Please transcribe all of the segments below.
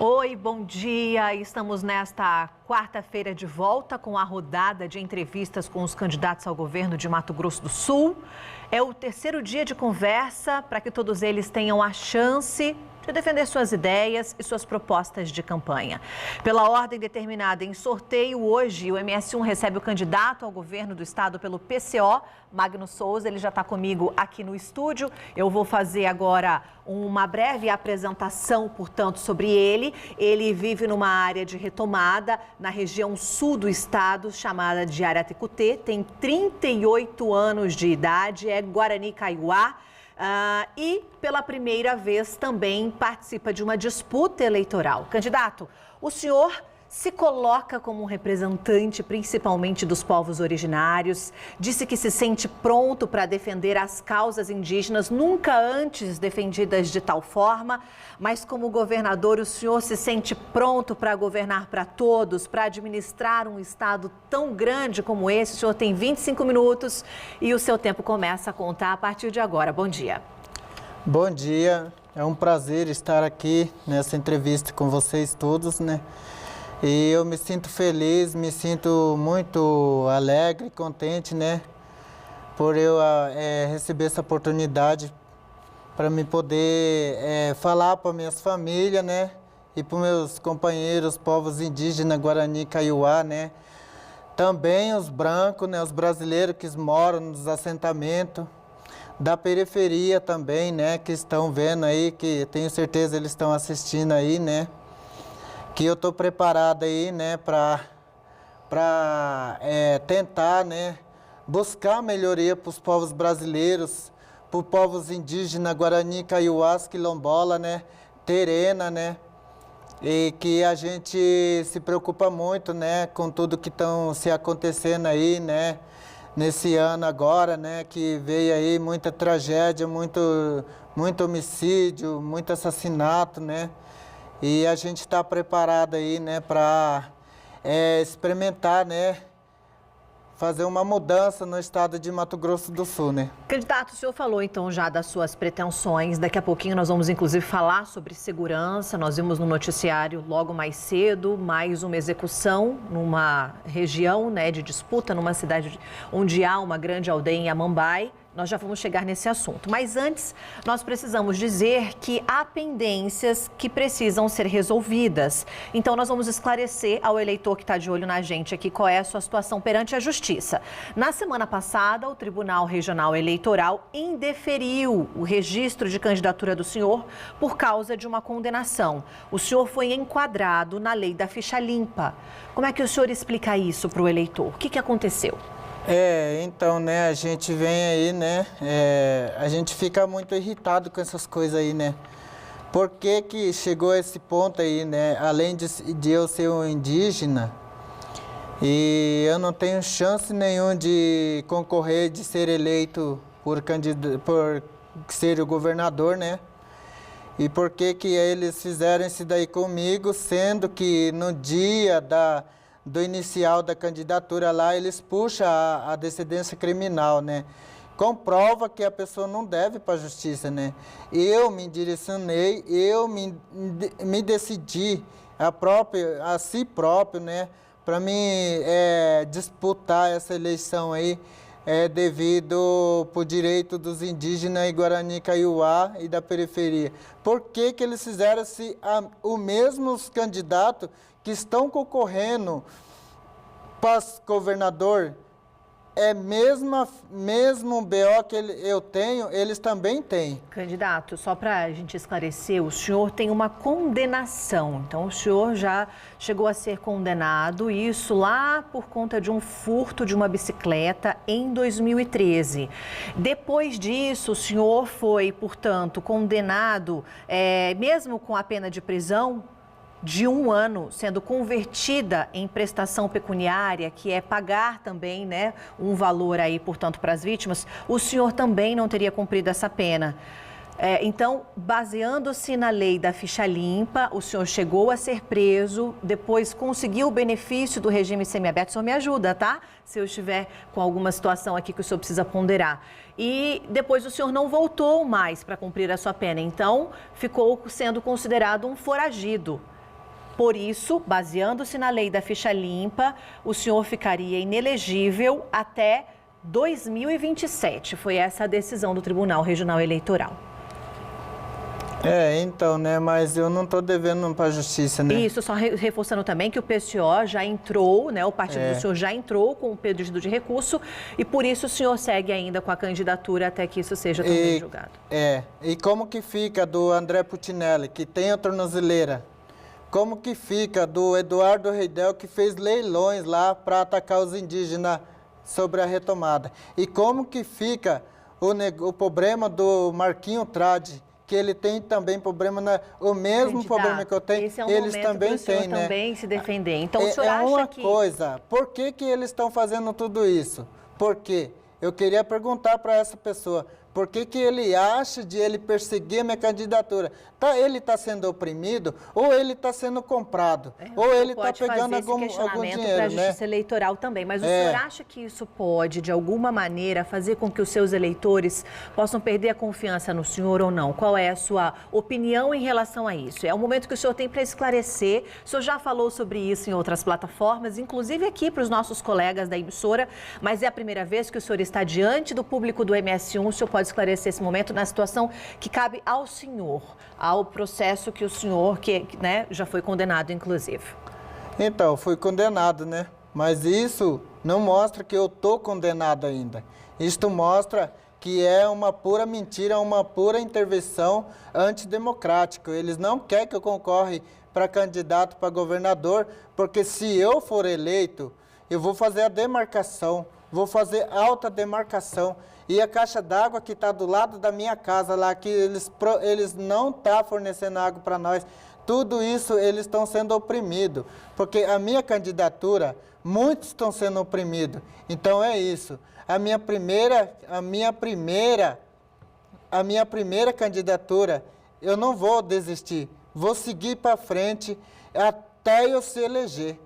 Oi, bom dia. Estamos nesta quarta-feira de volta com a rodada de entrevistas com os candidatos ao governo de Mato Grosso do Sul. É o terceiro dia de conversa para que todos eles tenham a chance de defender suas ideias e suas propostas de campanha. Pela ordem determinada em sorteio, hoje o MS1 recebe o candidato ao governo do estado pelo PCO, Magno Souza. Ele já está comigo aqui no estúdio. Eu vou fazer agora uma breve apresentação, portanto, sobre ele. Ele vive numa área de retomada na região sul do estado, chamada de Araticutê. Tem 38 anos de idade, é Guarani Kaiowá. E pela primeira vez também participa de uma disputa eleitoral. Candidato, o senhor se coloca como um representante principalmente dos povos originários, disse que se sente pronto para defender as causas indígenas, nunca antes defendidas de tal forma, mas como governador o senhor se sente pronto para governar para todos, para administrar um estado tão grande como esse. O senhor tem 25 minutos e o seu tempo começa a contar a partir de agora. Bom dia. Bom dia, é um prazer estar aqui nessa entrevista com vocês todos, né? E eu me sinto feliz, me sinto muito alegre e contente, né? Por eu receber essa oportunidade para me poder falar para minhas famílias, né? E para meus companheiros, povos indígenas, Guarani Kaiowá, né? Também os brancos, né? Os brasileiros que moram nos assentamentos, da periferia também, né? Que estão vendo aí, que tenho certeza eles estão assistindo aí, né? Que eu estou preparado aí, né, para tentar, né, buscar melhoria para os povos brasileiros, para os povos indígenas, Guarani, Kaiowás, Quilombola, né, Terena, né, e que a gente se preocupa muito, né, com tudo que estão se acontecendo aí, né, nesse ano agora, né, que veio aí muita tragédia, muito homicídio, muito assassinato, né. E a gente está preparado aí, né, para experimentar, né, fazer uma mudança no estado de Mato Grosso do Sul, né? Candidato, o senhor falou então já das suas pretensões. Daqui a pouquinho nós vamos inclusive falar sobre segurança. Nós vimos no noticiário logo mais cedo mais uma execução numa região, né, de disputa, numa cidade onde há uma grande aldeia em Amambai. Nós já vamos chegar nesse assunto. Mas antes, nós precisamos dizer que há pendências que precisam ser resolvidas. Então, nós vamos esclarecer ao eleitor que está de olho na gente aqui qual é a sua situação perante a Justiça. Na semana passada, o Tribunal Regional Eleitoral indeferiu o registro de candidatura do senhor por causa de uma condenação. O senhor foi enquadrado na lei da ficha limpa. Como é que o senhor explica isso para o eleitor? O que aconteceu? Então, né, a gente vem aí, né, a gente fica muito irritado com essas coisas aí, né. Por que que chegou a esse ponto aí, né, além de eu ser um indígena e eu não tenho chance nenhuma de concorrer, de ser eleito por ser o governador, né. E por que que eles fizeram isso daí comigo, sendo que no dia do inicial da candidatura lá, eles puxam a descendência criminal, né? Comprova que a pessoa não deve para a justiça, né? Eu me direcionei, eu me decidi a si próprio, né? Para mim disputar essa eleição aí, devido por direito dos indígenas e Guarani Kaiowá e da periferia. Por que que eles fizeram os mesmos candidatos que estão concorrendo para governador, mesmo BO que eu tenho, eles também têm. Candidato, só para a gente esclarecer, o senhor tem uma condenação. Então, o senhor já chegou a ser condenado, isso lá por conta de um furto de uma bicicleta em 2013. Depois disso, o senhor foi, portanto, condenado, mesmo com a pena de prisão, de 1 ano, sendo convertida em prestação pecuniária, que é pagar também, né, um valor aí, portanto, para as vítimas, o senhor também não teria cumprido essa pena. Então, baseando-se na lei da ficha limpa, o senhor chegou a ser preso, depois conseguiu o benefício do regime semiaberto. O senhor me ajuda, tá? Se eu estiver com alguma situação aqui que o senhor precisa ponderar. E depois o senhor não voltou mais para cumprir a sua pena, então ficou sendo considerado um foragido. Por isso, baseando-se na lei da ficha limpa, o senhor ficaria inelegível até 2027. Foi essa a decisão do Tribunal Regional Eleitoral. Então, né, mas eu não estou devendo para a justiça, né? Isso, só reforçando também que o PCO já entrou, né, o partido do senhor já entrou com o pedido de recurso e por isso o senhor segue ainda com a candidatura até que isso seja também julgado. E como que fica do André Putinelli, que tem a tornozeleira? Como que fica do Eduardo Reidel, que fez leilões lá para atacar os indígenas sobre a retomada? E como que fica o problema do Marquinho Trade, que ele tem também problema, o mesmo problema que eu tenho, esse é um eles também têm, né? Também se defender. Então, o senhor acha uma que... coisa, por que eles estão fazendo tudo isso? Por quê? Eu queria perguntar para essa pessoa, por que ele acha de ele perseguir a minha candidatura? Ele está sendo oprimido ou ele está sendo comprado? Ou ele está pegando algum dinheiro, para a justiça né? eleitoral também. Mas o senhor acha que isso pode, de alguma maneira, fazer com que os seus eleitores possam perder a confiança no senhor ou não? Qual é a sua opinião em relação a isso? É um momento que o senhor tem para esclarecer. O senhor já falou sobre isso em outras plataformas, inclusive aqui para os nossos colegas da emissora, mas é a primeira vez que o senhor está diante do público do MS1. O senhor pode esclarecer esse momento na situação que cabe ao senhor, ao processo que o senhor, né, já foi condenado, inclusive. Então, fui condenado, né? Mas isso não mostra que eu estou condenado ainda. Isto mostra que é uma pura mentira, uma pura intervenção antidemocrática. Eles não querem que eu concorra para candidato para governador, porque se eu for eleito, eu vou fazer a demarcação, vou fazer alta demarcação. E a caixa d'água que está do lado da minha casa lá, que eles não estão fornecendo água para nós, tudo isso eles estão sendo oprimidos. Porque a minha candidatura, muitos estão sendo oprimidos. Então é isso. A minha primeira candidatura, eu não vou desistir. Vou seguir para frente até eu se eleger.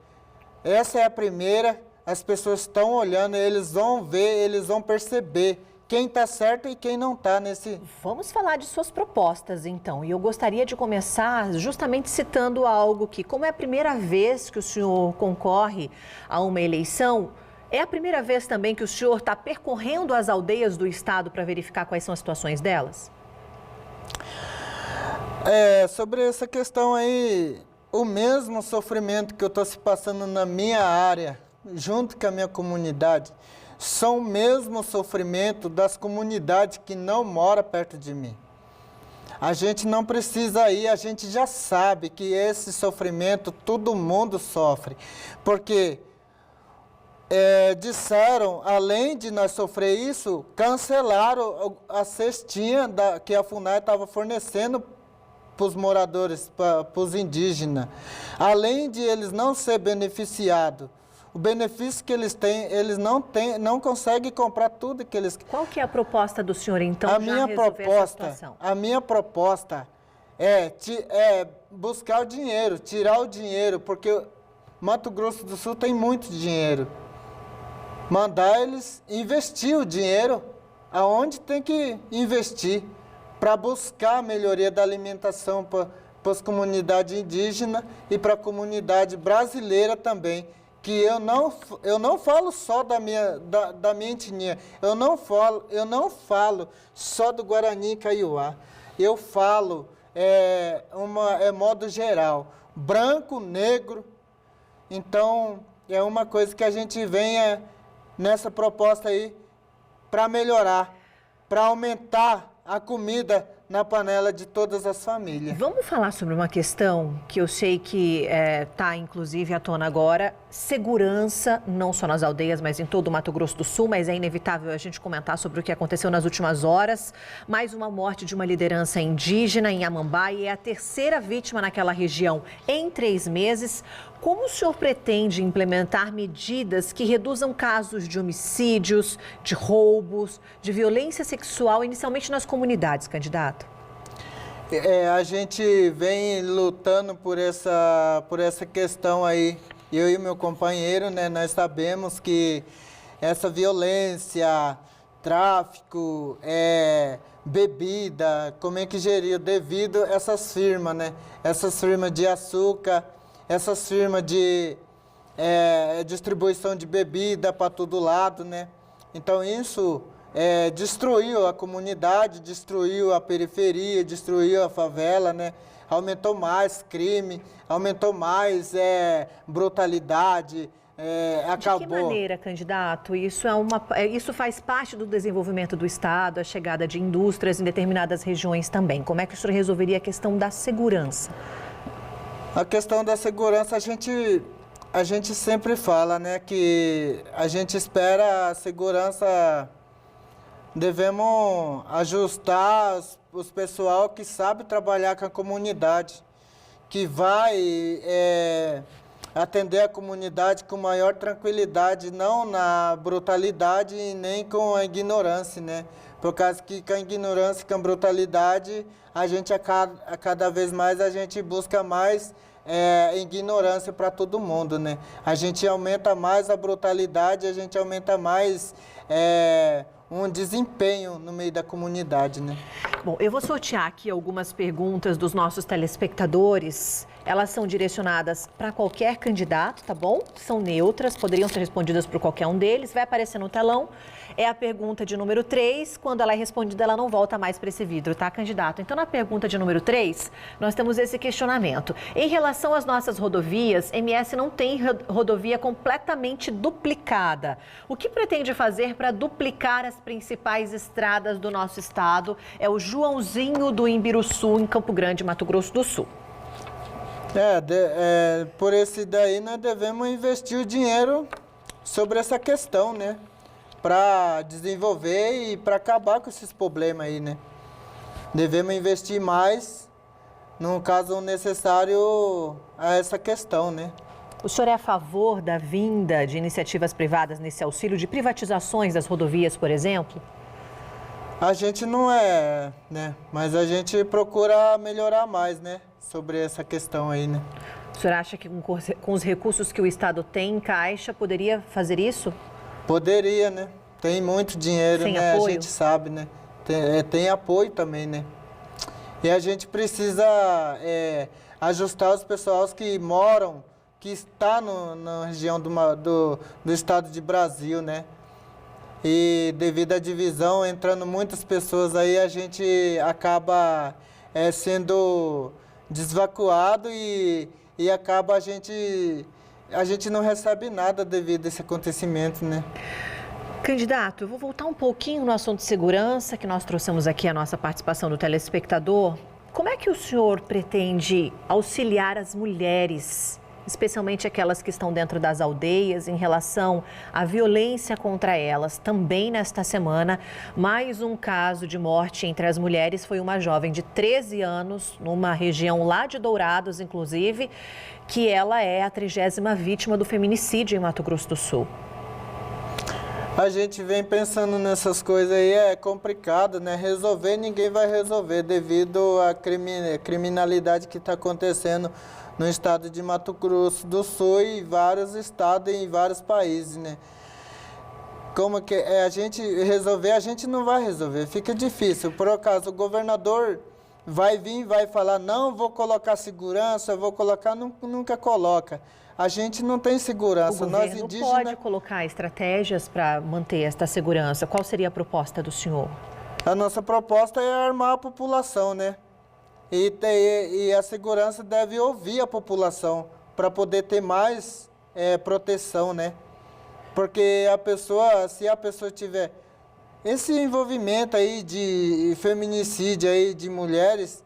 Essa é a primeira. As pessoas estão olhando, eles vão ver, eles vão perceber quem está certo e quem não está nesse... Vamos falar de suas propostas, então. E eu gostaria de começar justamente citando algo que, como é a primeira vez que o senhor concorre a uma eleição, é a primeira vez também que o senhor está percorrendo as aldeias do estado para verificar quais são as situações delas? Sobre essa questão aí, o mesmo sofrimento que eu estou se passando na minha área, junto com a minha comunidade, são o mesmo sofrimento das comunidades que não moram perto de mim. A gente não precisa ir, a gente já sabe que esse sofrimento todo mundo sofre. Porque disseram, além de nós sofrer isso, cancelaram a cestinha que a FUNAI estava fornecendo para os moradores, para os indígenas. Além de eles não ser beneficiados, o benefício que eles têm, eles não conseguem comprar tudo que eles... Qual que é a proposta do senhor, então, a minha proposta é buscar o dinheiro, tirar o dinheiro, porque Mato Grosso do Sul tem muito dinheiro. Mandar eles investir o dinheiro aonde tem que investir para buscar a melhoria da alimentação para as comunidades indígenas e para a comunidade brasileira também. Que eu não falo só da minha etnia, eu não falo só do Guarani e Kaiowá, eu falo modo geral, branco, negro. Então, é uma coisa que a gente venha nessa proposta aí para melhorar, para aumentar a comida na panela de todas as famílias. Vamos falar sobre uma questão que eu sei que está, inclusive, à tona agora. Segurança, não só nas aldeias, mas em todo o Mato Grosso do Sul, mas é inevitável a gente comentar sobre o que aconteceu nas últimas horas. Mais uma morte de uma liderança indígena em Amambai, é a terceira vítima naquela região em 3 meses. Como o senhor pretende implementar medidas que reduzam casos de homicídios, de roubos, de violência sexual, inicialmente nas comunidades, candidato? A gente vem lutando por essa questão aí. Eu e meu companheiro, né, nós sabemos que essa violência, tráfico, bebida, como é que gerir devido a essas firmas, né? Essas firmas de açúcar essas firmas de distribuição de bebida para todo lado, né? Então isso destruiu a comunidade, destruiu a periferia, destruiu a favela, né? Aumentou mais crime, aumentou mais brutalidade, acabou. De que maneira, candidato? Isso faz parte do desenvolvimento do Estado, a chegada de indústrias em determinadas regiões também. Como é que o senhor resolveria a questão da segurança? A questão da segurança, a gente sempre fala, né, que a gente espera a segurança, devemos ajustar os pessoal que sabe trabalhar com a comunidade, que vai atender a comunidade com maior tranquilidade, não na brutalidade e nem com a ignorância, né? Por causa que com a ignorância e com a brutalidade, a gente cada vez mais a gente busca mais ignorância para todo mundo, né? A gente aumenta mais a brutalidade, a gente aumenta mais um desempenho no meio da comunidade, né? Bom, eu vou sortear aqui algumas perguntas dos nossos telespectadores. Elas são direcionadas para qualquer candidato, tá bom? São neutras, poderiam ser respondidas por qualquer um deles. Vai aparecer no telão. É a pergunta de número 3. Quando ela é respondida, ela não volta mais para esse vidro, tá, candidato? Então, na pergunta de número 3, nós temos esse questionamento. Em relação às nossas rodovias, MS não tem rodovia completamente duplicada. O que pretende fazer para duplicar as principais estradas do nosso estado? É o Joãozinho do Imbiruçu, em Campo Grande, Mato Grosso do Sul. Por esse daí nós devemos investir o dinheiro sobre essa questão, né? Para desenvolver e para acabar com esses problemas aí, né? Devemos investir mais, no caso necessário, a essa questão, né? O senhor é a favor da vinda de iniciativas privadas nesse auxílio de privatizações das rodovias, por exemplo? A gente não né? Mas a gente procura melhorar mais, né? Sobre essa questão aí, né? O senhor acha que com os recursos que o Estado tem em caixa, poderia fazer isso? Poderia, né? Tem muito dinheiro, sem né? Apoio. A gente sabe, né? Tem apoio também, né? E a gente precisa ajustar os pessoal que moram, que está na região do estado de Brasil, né? E devido à divisão, entrando muitas pessoas aí, a gente acaba sendo desvacuado e acaba a gente não recebe nada devido a esse acontecimento, né? Candidato, eu vou voltar um pouquinho no assunto de segurança, que nós trouxemos aqui a nossa participação do telespectador. Como é que o senhor pretende auxiliar as mulheres, especialmente aquelas que estão dentro das aldeias, em relação à violência contra elas? Também nesta semana, mais um caso de morte entre as mulheres foi uma jovem de 13 anos, numa região lá de Dourados, inclusive, que ela é a 30ª vítima do feminicídio em Mato Grosso do Sul. A gente vem pensando nessas coisas aí, é complicado, né? Resolver, ninguém vai resolver devido à criminalidade que está acontecendo no estado de Mato Grosso do Sul e vários estados e vários países, né? Como que a gente resolver, a gente não vai resolver, fica difícil. Por acaso, o governador vai vir, vai falar, não, vou colocar segurança, vou colocar, nunca coloca. A gente não tem segurança. O governo pode colocar estratégias para manter esta segurança. Qual seria a proposta do senhor? A nossa proposta é armar a população, né? E a segurança deve ouvir a população para poder ter mais proteção, né? Porque se a pessoa tiver esse envolvimento aí de feminicídio aí de mulheres,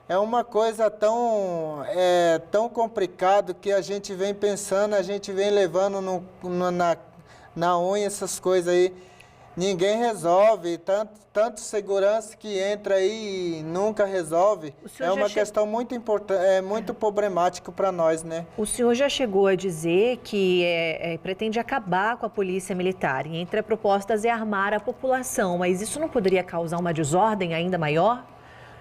é uma coisa tão complicado que a gente vem pensando, a gente vem levando na unha essas coisas aí. Ninguém resolve, tanto segurança que entra aí e nunca resolve. É uma questão muito importante, muito problemática para nós, né? O senhor já chegou a dizer que pretende acabar com a polícia militar. E entre as propostas é armar a população, mas isso não poderia causar uma desordem ainda maior?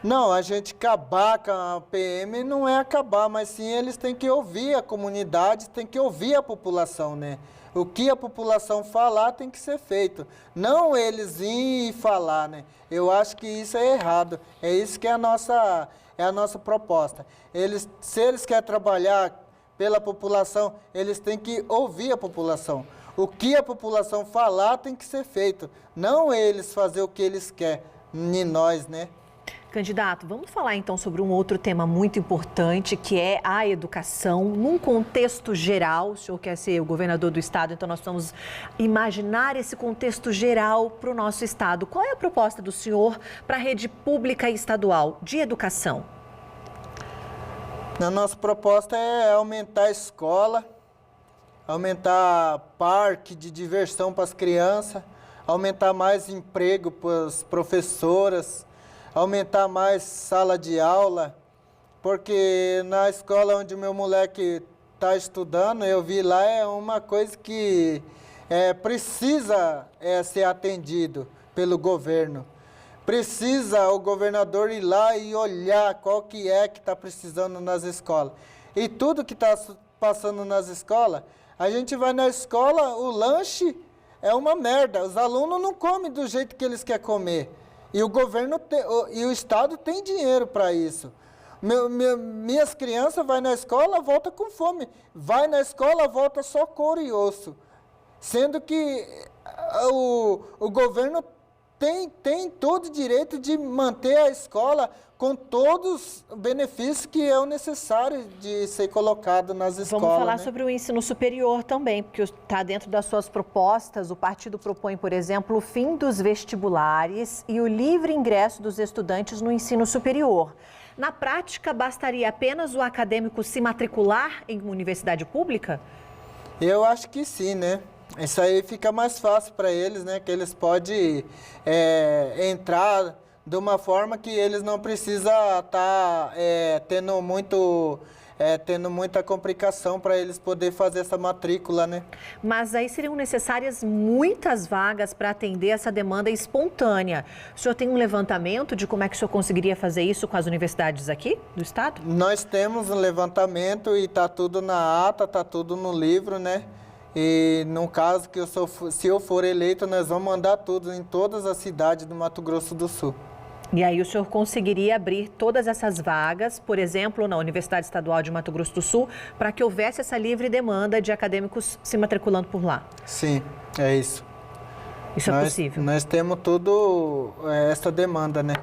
Não, a gente acabar com a PM não é acabar, mas sim eles têm que ouvir a comunidade, têm que ouvir a população, né? O que a população falar tem que ser feito, não eles ir e falar, né? Eu acho que isso é errado, é isso que é a nossa proposta. Se eles querem trabalhar pela população, eles têm que ouvir a população. O que a população falar tem que ser feito, não eles fazer o que eles querem, nem nós, né? Candidato, vamos falar então sobre um outro tema muito importante, que é a educação, num contexto geral. O senhor quer ser o governador do estado, então nós vamos imaginar esse contexto geral para o nosso estado. Qual é a proposta do senhor para a rede pública e estadual de educação? A nossa proposta é aumentar a escola, aumentar parque de diversão para as crianças, aumentar mais emprego para as professoras, aumentar mais sala de aula, porque na escola onde o meu moleque está estudando, eu vi lá, é uma coisa que precisa ser atendido pelo governo. Precisa o governador ir lá e olhar qual que está precisando nas escolas. E tudo que está passando nas escolas, a gente vai na escola, o lanche é uma merda, os alunos não comem do jeito que eles querem comer. E o governo e o estado tem dinheiro para isso. Minhas crianças vão na escola, voltam com fome. Vai na escola, volta só couro e osso. Sendo que o governo tem todo o direito de manter a escola com todos os benefícios que é o necessário de ser colocado nas escolas. Vamos falar sobre o ensino superior também, porque está dentro das suas propostas. O partido propõe, por exemplo, o fim dos vestibulares e o livre ingresso dos estudantes no ensino superior. Na prática, bastaria apenas o acadêmico se matricular em uma universidade pública? Eu acho que sim, né? Isso aí fica mais fácil para eles, né? Que eles podem entrar de uma forma que eles não precisam estar tendo muita complicação para eles poderem fazer essa matrícula, né? Mas aí seriam necessárias muitas vagas para atender essa demanda espontânea. O senhor tem um levantamento de como é que o senhor conseguiria fazer isso com as universidades aqui do estado? Nós temos um levantamento e está tudo na ata, está tudo no livro, né? E no caso que se eu for eleito, nós vamos mandar tudo em todas as cidades do Mato Grosso do Sul. E aí o senhor conseguiria abrir todas essas vagas, por exemplo, na Universidade Estadual de Mato Grosso do Sul, para que houvesse essa livre demanda de acadêmicos se matriculando por lá? Sim, é isso. Isso é possível? Nós temos tudo essa demanda, né?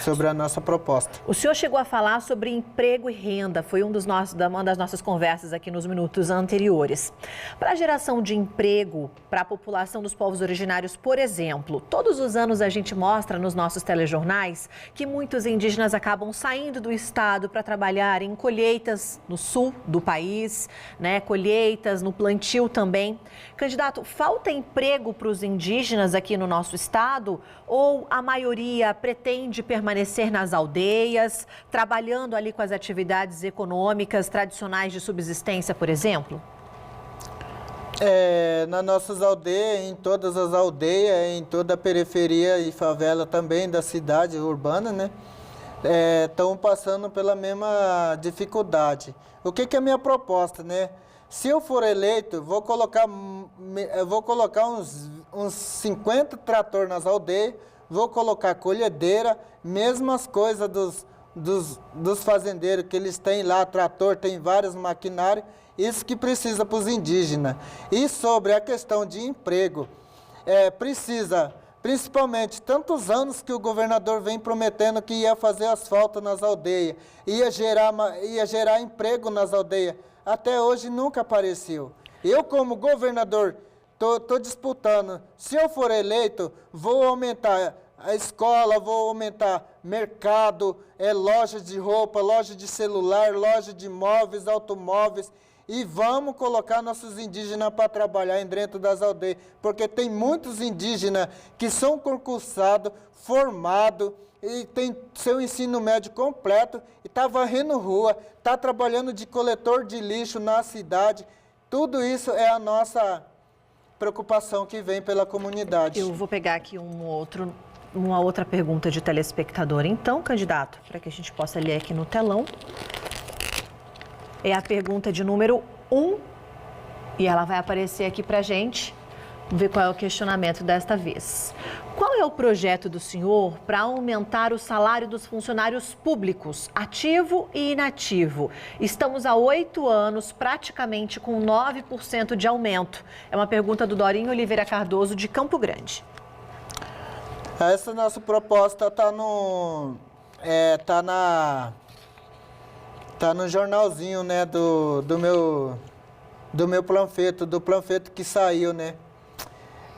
Sobre a nossa proposta. O senhor chegou a falar sobre emprego e renda, foi uma das nossas conversas aqui nos minutos anteriores. Para a geração de emprego para a população dos povos originários, por exemplo, todos os anos a gente mostra nos nossos telejornais que muitos indígenas acabam saindo do estado para trabalhar em colheitas no sul do país, né? Colheitas, no plantio também. Candidato, falta emprego para os indígenas aqui no nosso estado ou a maioria pretende permanecer nas aldeias, trabalhando ali com as atividades econômicas tradicionais de subsistência, por exemplo? Nas nossas aldeias, em todas as aldeias, em toda a periferia e favela também da cidade urbana, né? Estão passando pela mesma dificuldade. O que é a minha proposta, né? Se eu for eleito, vou colocar uns 50 tratores nas aldeias, vou colocar colhedeira, mesmas coisas dos fazendeiros que eles têm lá, trator, tem vários maquinários, isso que precisa para os indígenas. E sobre a questão de emprego, precisa, principalmente, tantos anos que o governador vem prometendo que ia fazer asfalto nas aldeias, ia gerar emprego nas aldeias, até hoje nunca apareceu. Eu, como governador, estou disputando. Se eu for eleito, vou aumentar a escola, vou aumentar mercado, lojas de roupa, loja de celular, loja de móveis, automóveis. E vamos colocar nossos indígenas para trabalhar dentro das aldeias. Porque tem muitos indígenas que são concursados, formados, e tem seu ensino médio completo, e está varrendo rua, está trabalhando de coletor de lixo na cidade. Tudo isso é a nossa preocupação que vem pela comunidade. Eu vou pegar aqui uma outra pergunta de telespectador. Então, candidato, para que a gente possa ler aqui no telão. É a pergunta de número 1, e ela vai aparecer aqui para a gente Vamos ver qual é o questionamento desta vez. Qual é o projeto do senhor para aumentar o salário dos funcionários públicos, ativo e inativo? Estamos há 8 anos, praticamente com 9% de aumento. É uma pergunta do Dorinho Oliveira Cardoso, de Campo Grande. Essa nossa proposta está no jornalzinho, né, do meu panfleto, do panfleto que saiu, né?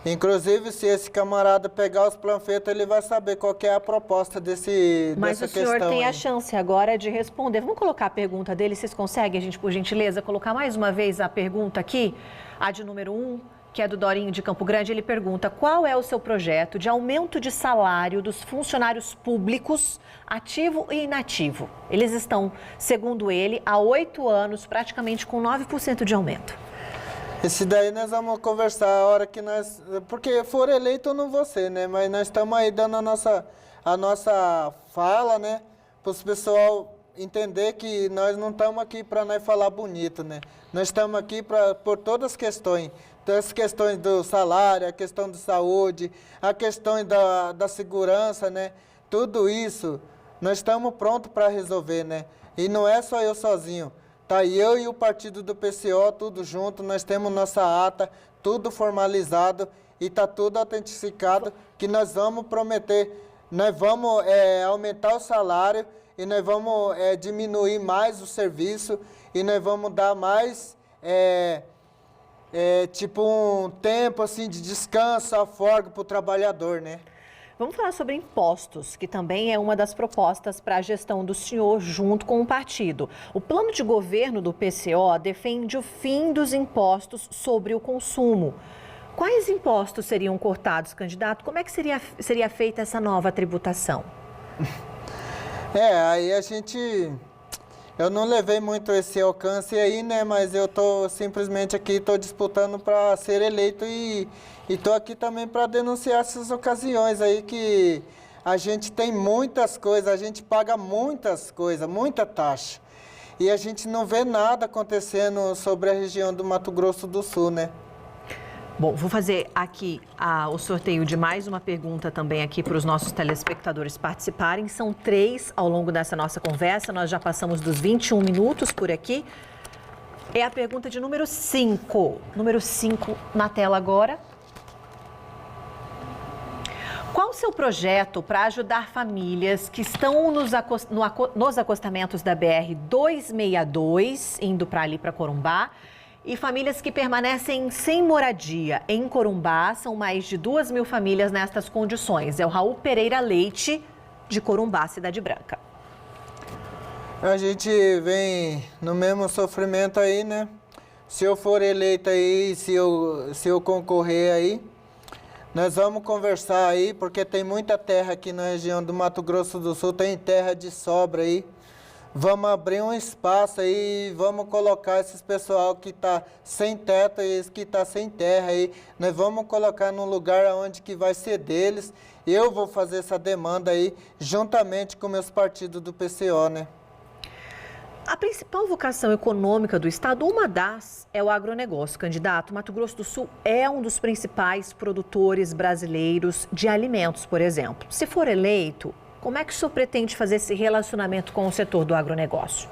Inclusive, se esse camarada pegar os panfletos, ele vai saber qual que é a proposta dessa questão. Mas o senhor tem a chance agora de responder. Vamos colocar a pergunta dele, vocês conseguem, gente, por gentileza, colocar mais uma vez a pergunta aqui, a de número 1, que é do Dorinho de Campo Grande. Ele pergunta: qual é o seu projeto de aumento de salário dos funcionários públicos, ativo e inativo? Eles estão, segundo ele, há 8 anos, praticamente com 9% de aumento. Esse daí nós vamos conversar a hora que nós... Porque for eleito eu não vou ser, né? Mas nós estamos aí dando a nossa fala, né? Para os pessoal entender que nós não estamos aqui para nós falar bonito, né? Nós estamos aqui por todas as questões. Então, as questões do salário, a questão de saúde, a questão da segurança, né? Tudo isso, nós estamos prontos para resolver, né? E não é só eu sozinho. Tá eu e o partido do PCO, tudo junto, nós temos nossa ata, tudo formalizado e tá tudo autentificado, que nós vamos prometer, nós vamos aumentar o salário e nós vamos diminuir mais o serviço e nós vamos dar mais, tipo um tempo assim de descanso, aforgo para o trabalhador, né? Vamos falar sobre impostos, que também é uma das propostas para a gestão do senhor junto com o partido. O plano de governo do PCO defende o fim dos impostos sobre o consumo. Quais impostos seriam cortados, candidato? Como é que seria feita essa nova tributação? Aí eu não levei muito esse alcance aí, né? Mas eu tô simplesmente aqui, tô disputando para ser eleito e tô aqui também para denunciar essas ocasiões aí que a gente tem muitas coisas, a gente paga muitas coisas, muita taxa. E a gente não vê nada acontecendo sobre a região do Mato Grosso do Sul, né? Bom, vou fazer aqui o sorteio de mais uma pergunta também aqui para os nossos telespectadores participarem. São 3 ao longo dessa nossa conversa, nós já passamos dos 21 minutos por aqui. É a pergunta de número 5. Número 5 na tela agora. Qual o seu projeto para ajudar famílias que estão nos acostamentos da BR-262, indo para ali para Corumbá, e famílias que permanecem sem moradia? Em Corumbá, são mais de 2.000 famílias nestas condições. É o Raul Pereira Leite, de Corumbá, Cidade Branca. A gente vem no mesmo sofrimento aí, né? Se eu for eleito aí, se eu concorrer aí, nós vamos conversar aí, porque tem muita terra aqui na região do Mato Grosso do Sul, tem terra de sobra aí. Vamos abrir um espaço aí, vamos colocar esses pessoal que está sem teto e esse que está sem terra aí, nós vamos colocar num lugar onde que vai ser deles. Eu vou fazer essa demanda aí, juntamente com meus partidos do PCO, né? A principal vocação econômica do estado, uma das, é o agronegócio. Candidato, Mato Grosso do Sul é um dos principais produtores brasileiros de alimentos, por exemplo. Se for eleito, como é que o senhor pretende fazer esse relacionamento com o setor do agronegócio?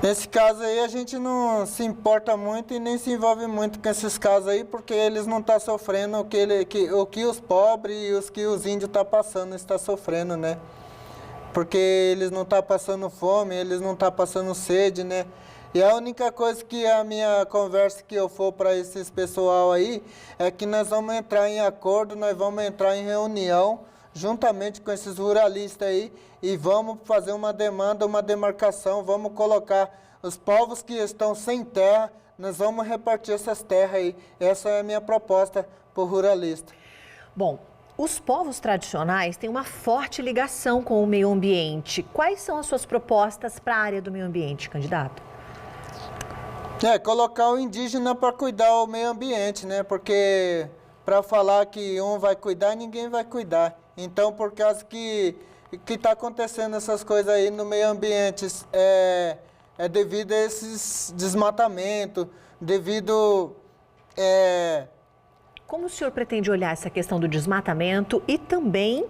Nesse caso aí, a gente não se importa muito e nem se envolve muito com esses casos aí, porque eles não estão sofrendo o que os pobres e os índios estão passando, estão sofrendo, né? Porque eles não estão passando fome, eles não estão passando sede, né? E a única coisa que a minha conversa que eu for para esses pessoal aí, é que nós vamos entrar em acordo, nós vamos entrar em reunião, juntamente com esses ruralistas aí, e vamos fazer uma demanda, uma demarcação, vamos colocar os povos que estão sem terra, nós vamos repartir essas terras aí. Essa é a minha proposta para o ruralista. Bom, os povos tradicionais têm uma forte ligação com o meio ambiente. Quais são as suas propostas para a área do meio ambiente, candidato? Colocar o indígena para cuidar do meio ambiente, né? Porque para falar que um vai cuidar, ninguém vai cuidar. Então, por causa que está acontecendo essas coisas aí no meio ambiente, é devido a esses desmatamentos, devido como o senhor pretende olhar essa questão do desmatamento e também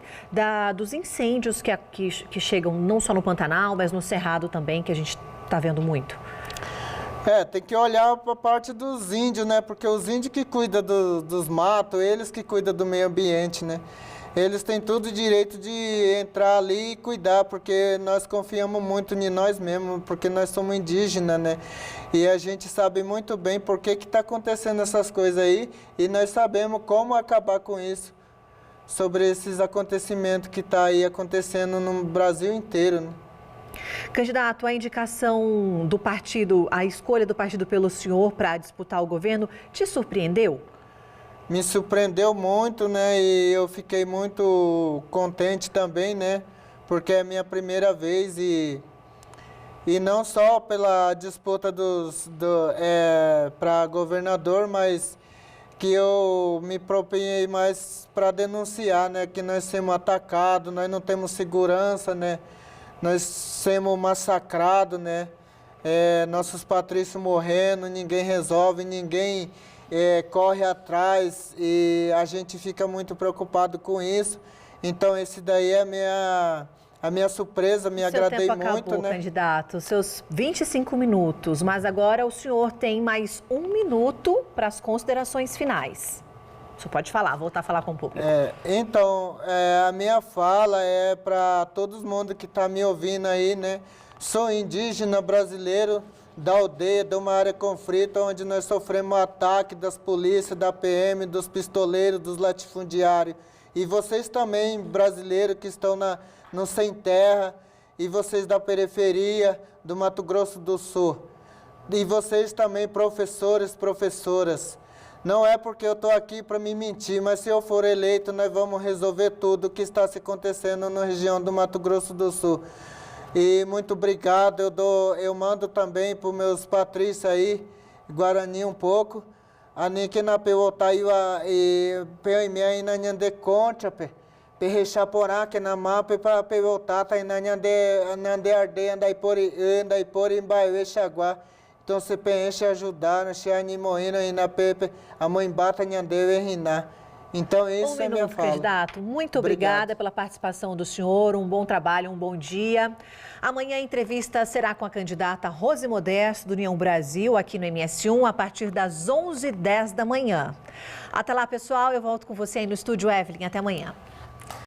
dos incêndios que chegam não só no Pantanal, mas no Cerrado também, que a gente está vendo muito? Tem que olhar para a parte dos índios, né? Porque os índios que cuidam dos matos, eles que cuidam do meio ambiente, né? Eles têm todo o direito de entrar ali e cuidar, porque nós confiamos muito em nós mesmos, porque nós somos indígenas, né? E a gente sabe muito bem por que está acontecendo essas coisas aí, e nós sabemos como acabar com isso, sobre esses acontecimentos que estão aí acontecendo no Brasil inteiro, né? Candidato, a indicação do partido, a escolha do partido pelo senhor para disputar o governo, te surpreendeu? Me surpreendeu muito, né? E eu fiquei muito contente também, né? Porque é a minha primeira vez e não só pela disputa para governador, mas que eu me propunhei mais para denunciar, né? Que nós somos atacados, nós não temos segurança, né? Nós somos massacrados, né? Nossos patrícios morrendo, ninguém resolve, ninguém corre atrás e a gente fica muito preocupado com isso. Então, esse daí é a minha surpresa, me agradei muito, acabou, né? Candidato, seus 25 minutos, mas agora o senhor tem mais 1 minuto para as considerações finais. O senhor pode falar, voltar a falar com o público. Então, a minha fala é para todo mundo que está me ouvindo aí, né? Sou indígena brasileiro da aldeia, de uma área conflita, onde nós sofremos ataque das polícias, da PM, dos pistoleiros, dos latifundiários. E vocês também, brasileiros que estão no sem terra, e vocês da periferia do Mato Grosso do Sul. E vocês também, professores, professoras. Não é porque eu estou aqui para me mentir, mas se eu for eleito, nós vamos resolver tudo o que está se acontecendo na região do Mato Grosso do Sul. E muito obrigado, eu mando também para os meus patrícios aí, Guarani um pouco. Anike na pewotar e peimei na nhande contra, perrechaporá que na mapa para pewotar tá na nhande arde andai por em bairro Xaguá. Então, você pensa em ajudar, se animoina e na pepe, a mãe bata nhandeu e rinar. Então, isso é minha fala. Candidato, muito obrigada pela participação do senhor, um bom trabalho, um bom dia. Amanhã a entrevista será com a candidata Rose Modesto, do União Brasil, aqui no MS1, a partir das 11h10 da manhã. Até lá, pessoal, eu volto com você aí no estúdio, Evelyn. Até amanhã.